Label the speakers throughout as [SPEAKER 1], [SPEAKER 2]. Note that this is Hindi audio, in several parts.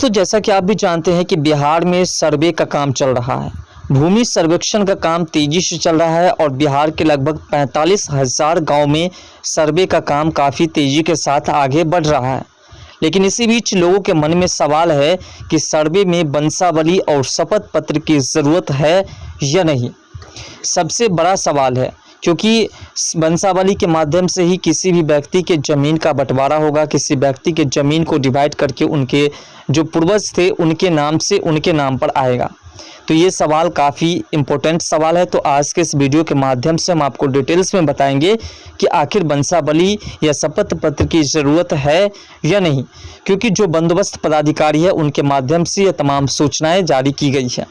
[SPEAKER 1] दोस्तों, जैसा कि आप भी जानते हैं कि बिहार में सर्वे का काम चल रहा है। भूमि सर्वेक्षण का काम तेजी से चल रहा है और बिहार के लगभग 45,000 गांव में सर्वे का काम काफ़ी तेजी के साथ आगे बढ़ रहा है। लेकिन इसी बीच लोगों के मन में सवाल है कि सर्वे में वंशावली और शपथ पत्र की ज़रूरत है या नहीं। सबसे बड़ा सवाल है, क्योंकि वंशावली के माध्यम से ही किसी भी व्यक्ति के ज़मीन का बंटवारा होगा। किसी व्यक्ति के ज़मीन को डिवाइड करके उनके जो पूर्वज थे उनके नाम से उनके नाम पर आएगा। तो ये सवाल काफ़ी इम्पोर्टेंट सवाल है। तो आज के इस वीडियो के माध्यम से हम आपको डिटेल्स में बताएंगे कि आखिर वंशावली या शपथ पत्र की ज़रूरत है या नहीं, क्योंकि जो बंदोबस्त पदाधिकारी है उनके माध्यम से ये तमाम सूचनाएँ जारी की गई है।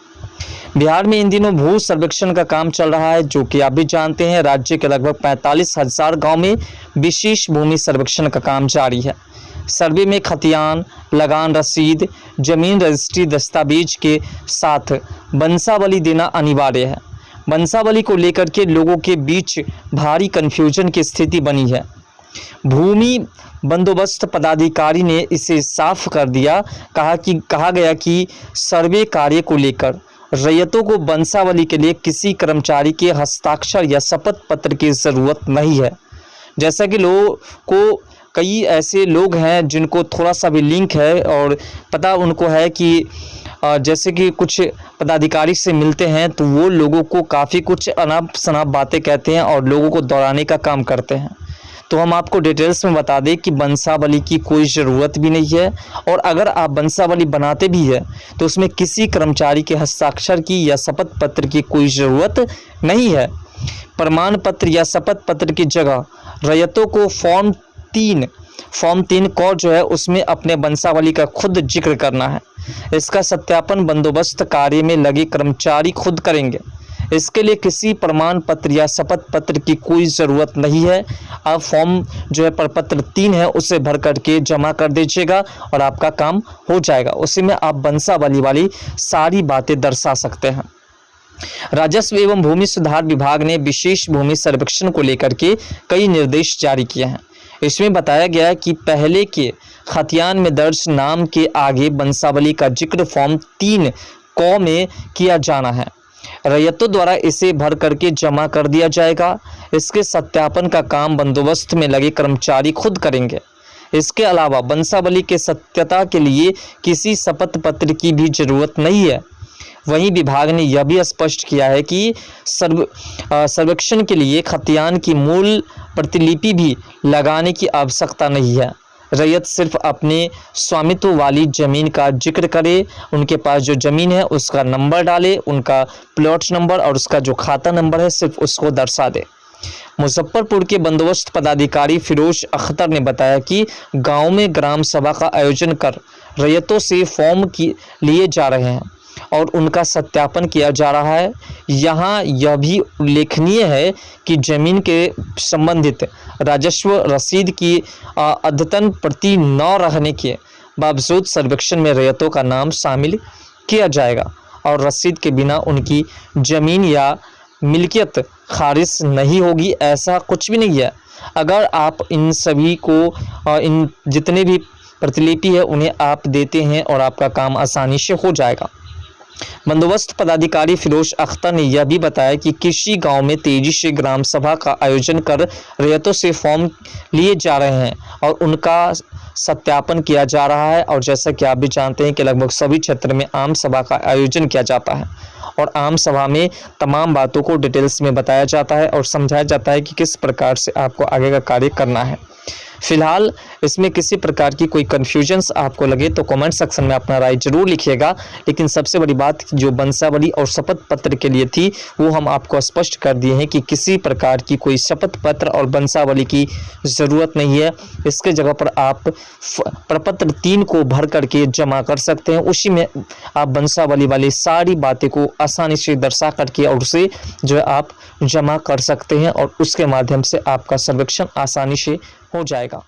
[SPEAKER 1] बिहार में इन दिनों भू सर्वेक्षण का काम चल रहा है, जो कि आप भी जानते हैं। राज्य के लगभग 45,000 गांव में विशेष भूमि सर्वेक्षण का काम जारी है। सर्वे में खतियान, लगान रसीद, जमीन रजिस्ट्री दस्तावेज के साथ वंशावली देना अनिवार्य है। वंशावली को लेकर के लोगों के बीच भारी कन्फ्यूजन की स्थिति बनी है। भूमि बंदोबस्त पदाधिकारी ने इसे साफ कर दिया। कहा गया कि सर्वे कार्य को लेकर रैयतों को वंशावली के लिए किसी कर्मचारी के हस्ताक्षर या शपथ पत्र की ज़रूरत नहीं है। जैसा कि लोगों को कई ऐसे लोग हैं जिनको थोड़ा सा भी लिंक है और पता उनको है कि जैसे कि कुछ पदाधिकारी से मिलते हैं तो वो लोगों को काफ़ी कुछ अनाप शनाप बातें कहते हैं और लोगों को दौड़ाने का काम करते हैं। तो हम आपको डिटेल्स में बता दें कि वंशावली की कोई ज़रूरत भी नहीं है, और अगर आप वंशावली बनाते भी है तो उसमें किसी कर्मचारी के हस्ताक्षर की या शपथ पत्र की कोई ज़रूरत नहीं है। प्रमाण पत्र या शपथ पत्र की जगह रैयतों को फॉर्म 3 को जो है उसमें अपने वंशावली का खुद जिक्र करना है। इसका सत्यापन बंदोबस्त कार्य में लगे कर्मचारी खुद करेंगे। इसके लिए किसी प्रमाण पत्र या शपथ पत्र की कोई ज़रूरत नहीं है। आप फॉर्म जो है प्रपत्र 3 है उसे भर करके जमा कर दीजिएगा और आपका काम हो जाएगा। उसी में आप वंशावली वाली सारी बातें दर्शा सकते हैं। राजस्व एवं भूमि सुधार विभाग ने विशेष भूमि सर्वेक्षण को लेकर के कई निर्देश जारी किए हैं। इसमें बताया गया है कि पहले के खतियान में दर्ज नाम के आगे वंशावली का जिक्र फॉर्म 3 क में किया जाना है। रैयतों द्वारा इसे भर करके जमा कर दिया जाएगा। इसके सत्यापन का काम बंदोबस्त में लगे कर्मचारी खुद करेंगे। इसके अलावा वंशावली के सत्यता के लिए किसी शपथ पत्र की भी ज़रूरत नहीं है। वहीं विभाग ने यह भी स्पष्ट किया है कि सर्वेक्षण के लिए खतियान की मूल प्रतिलिपि भी लगाने की आवश्यकता नहीं है। रैयत सिर्फ अपने स्वामित्व वाली ज़मीन का जिक्र करे, उनके पास जो ज़मीन है उसका नंबर डाले, उनका प्लॉट नंबर और उसका जो खाता नंबर है सिर्फ उसको दर्शा दे। मुजफ्फरपुर के बंदोबस्त पदाधिकारी फिरोज अख्तर ने बताया कि गांव में ग्राम सभा का आयोजन कर रैयतों से फॉर्म लिए जा रहे हैं और उनका सत्यापन किया जा रहा है। यहाँ यह भी उल्लेखनीय है कि जमीन के संबंधित राजस्व रसीद की अद्यतन प्रति न रहने के बावजूद सर्वेक्षण में रैयतों का नाम शामिल किया जाएगा और रसीद के बिना उनकी ज़मीन या मिल्कियत खारिज नहीं होगी। ऐसा कुछ भी नहीं है। अगर आप इन सभी को इन जितने भी प्रतिलिपि है उन्हें आप देते हैं और आपका काम आसानी से हो जाएगा। बंदोबस्त पदाधिकारी फिरोज अख्तर ने यह भी बताया कि किसी गांव में तेजी से ग्राम सभा का आयोजन कर रैयतों से फॉर्म लिए जा रहे हैं और उनका सत्यापन किया जा रहा है। और जैसा कि आप भी जानते हैं कि लगभग सभी क्षेत्र में आम सभा का आयोजन किया जाता है और आम सभा में तमाम बातों को डिटेल्स में बताया जाता है और समझाया जाता है कि किस प्रकार से आपको आगे का कार्य करना है। फिलहाल इसमें किसी प्रकार की कोई कन्फ्यूजन्स आपको लगे तो कमेंट सेक्शन में अपना राय जरूर लिखिएगा। लेकिन सबसे बड़ी बात जो वंशावली और शपथ पत्र के लिए थी वो हम आपको स्पष्ट कर दिए हैं कि किसी प्रकार की कोई शपथ पत्र और वंशावली की ज़रूरत नहीं है। इसके जगह पर आप प्रपत्र 3 को भर करके जमा कर सकते हैं। उसी में आप वंशावली वाली सारी बातें को आसानी से दर्शा करके और उसे जो है आप जमा कर सकते हैं और उसके माध्यम से आपका सर्वेक्षण आसानी से हो जाएगा।